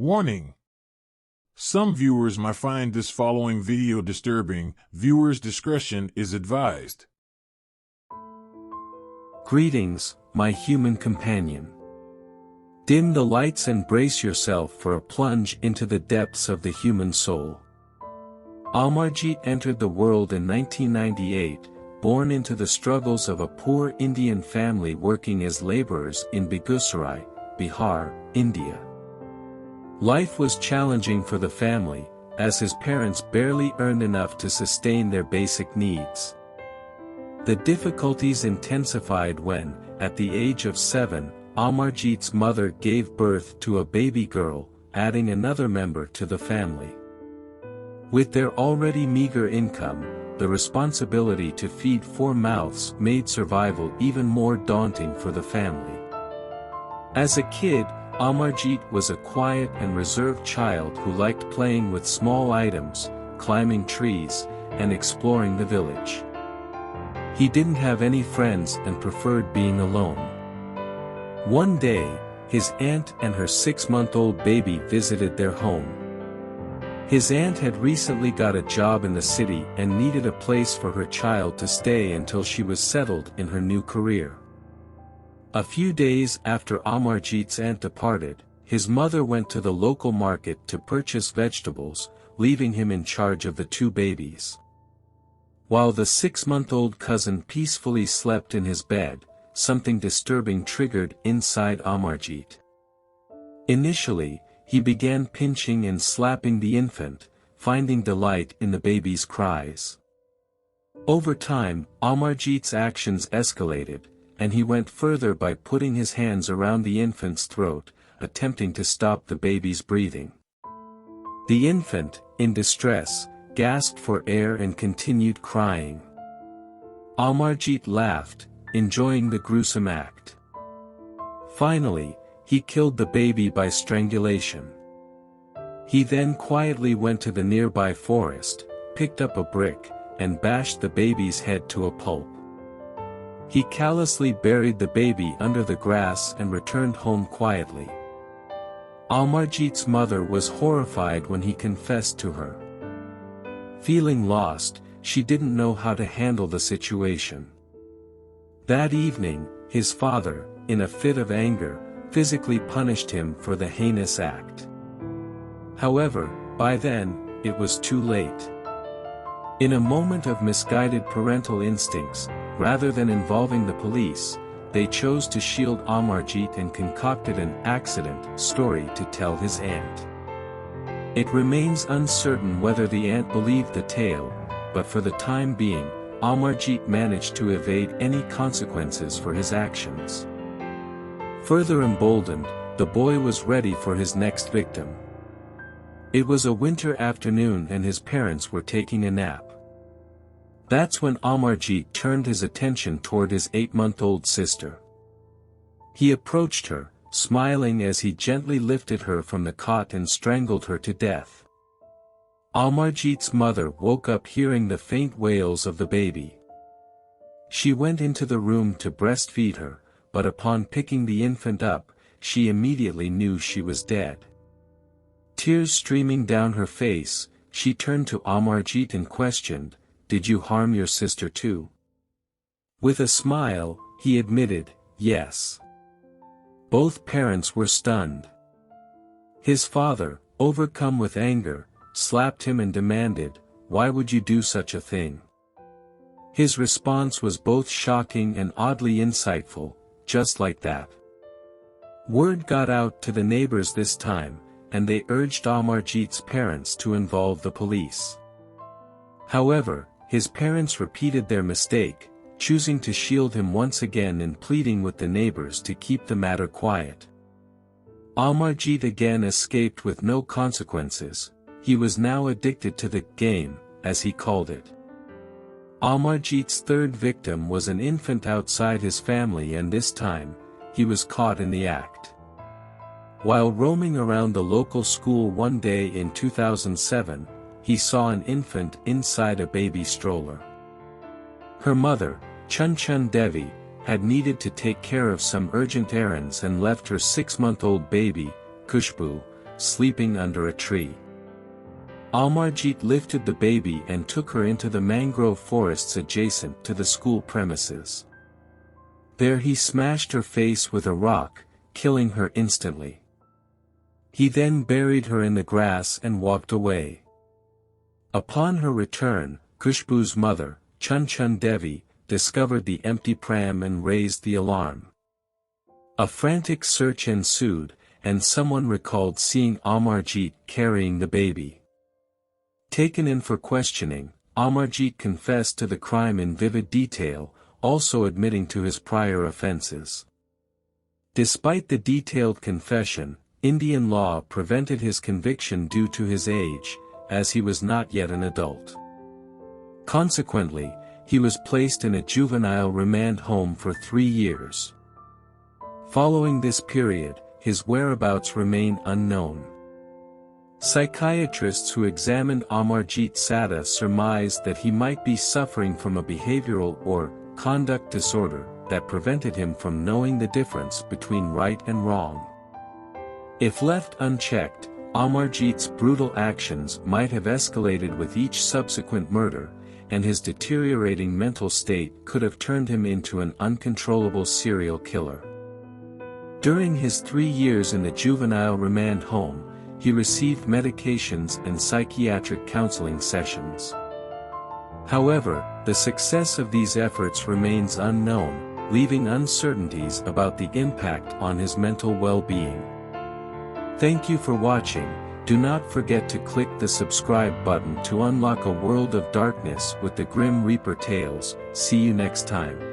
Warning! Some viewers might find this following video disturbing. Viewers' discretion is advised. Greetings, my human companion. Dim the lights and brace yourself for a plunge into the depths of the human soul. Amarjeet entered the world in 1998, born into the struggles of a poor Indian family working as laborers in Begusarai, Bihar, India. Life was challenging for the family, as his parents barely earned enough to sustain their basic needs. The difficulties intensified when, at the age of 7, Amarjeet's mother gave birth to a baby girl, adding another member to the family. With their already meager income, the responsibility to feed 4 mouths made survival even more daunting for the family. As a kid, Amarjeet was a quiet and reserved child who liked playing with small items, climbing trees, and exploring the village. He didn't have any friends and preferred being alone. One day, his aunt and her 6-month-old baby visited their home. His aunt had recently got a job in the city and needed a place for her child to stay until she was settled in her new career. A few days after Amarjeet's aunt departed, his mother went to the local market to purchase vegetables, leaving him in charge of the 2 babies. While the 6-month-old cousin peacefully slept in his bed, something disturbing triggered inside Amarjeet. Initially, he began pinching and slapping the infant, finding delight in the baby's cries. Over time, Amarjeet's actions escalated, and he went further by putting his hands around the infant's throat, attempting to stop the baby's breathing. The infant, in distress, gasped for air and continued crying. Amarjeet laughed, enjoying the gruesome act. Finally, he killed the baby by strangulation. He then quietly went to the nearby forest, picked up a brick, and bashed the baby's head to a pulp. He callously buried the baby under the grass and returned home quietly. Amarjeet's mother was horrified when he confessed to her. Feeling lost, she didn't know how to handle the situation. That evening, his father, in a fit of anger, physically punished him for the heinous act. However, by then, it was too late. In a moment of misguided parental instincts, rather than involving the police, they chose to shield Amarjeet and concocted an accident story to tell his aunt. It remains uncertain whether the aunt believed the tale, but for the time being, Amarjeet managed to evade any consequences for his actions. Further emboldened, the boy was ready for his next victim. It was a winter afternoon and his parents were taking a nap. That's when Amarjeet turned his attention toward his 8-month-old sister. He approached her, smiling as he gently lifted her from the cot and strangled her to death. Amarjeet's mother woke up hearing the faint wails of the baby. She went into the room to breastfeed her, but upon picking the infant up, she immediately knew she was dead. Tears streaming down her face, she turned to Amarjeet and questioned, "Did you harm your sister too?" With a smile, he admitted, yes. Both parents were stunned. His father, overcome with anger, slapped him and demanded, "Why would you do such a thing?" His response was both shocking and oddly insightful, just like that. Word got out to the neighbors this time, and they urged Amarjeet's parents to involve the police. However, his parents repeated their mistake, choosing to shield him once again and pleading with the neighbors to keep the matter quiet. Amarjeet again escaped with no consequences. He was now addicted to the game, as he called it. Amarjeet's third victim was an infant outside his family, and this time, he was caught in the act. While roaming around the local school one day in 2007, he saw an infant inside a baby stroller. Her mother, Chun Devi, had needed to take care of some urgent errands and left her 6-month-old baby, Kushbu, sleeping under a tree. Amarjeet lifted the baby and took her into the mangrove forests adjacent to the school premises. There he smashed her face with a rock, killing her instantly. He then buried her in the grass and walked away. Upon her return, Khushbu's mother, Chun Devi, discovered the empty pram and raised the alarm. A frantic search ensued, and someone recalled seeing Amarjeet carrying the baby. Taken in for questioning, Amarjeet confessed to the crime in vivid detail, also admitting to his prior offenses. Despite the detailed confession, Indian law prevented his conviction due to his age, as he was not yet an adult. Consequently, he was placed in a juvenile remand home for 3 years. Following this period, his whereabouts remain unknown. Psychiatrists who examined Amarjeet Sada surmised that he might be suffering from a behavioral or conduct disorder that prevented him from knowing the difference between right and wrong. If left unchecked, Amarjeet's brutal actions might have escalated with each subsequent murder, and his deteriorating mental state could have turned him into an uncontrollable serial killer. During his 3 years in the juvenile remand home, he received medications and psychiatric counseling sessions. However, the success of these efforts remains unknown, leaving uncertainties about the impact on his mental well-being. Thank you for watching. Do not forget to click the subscribe button to unlock a world of darkness with the Grim Reaper tales. See you next time.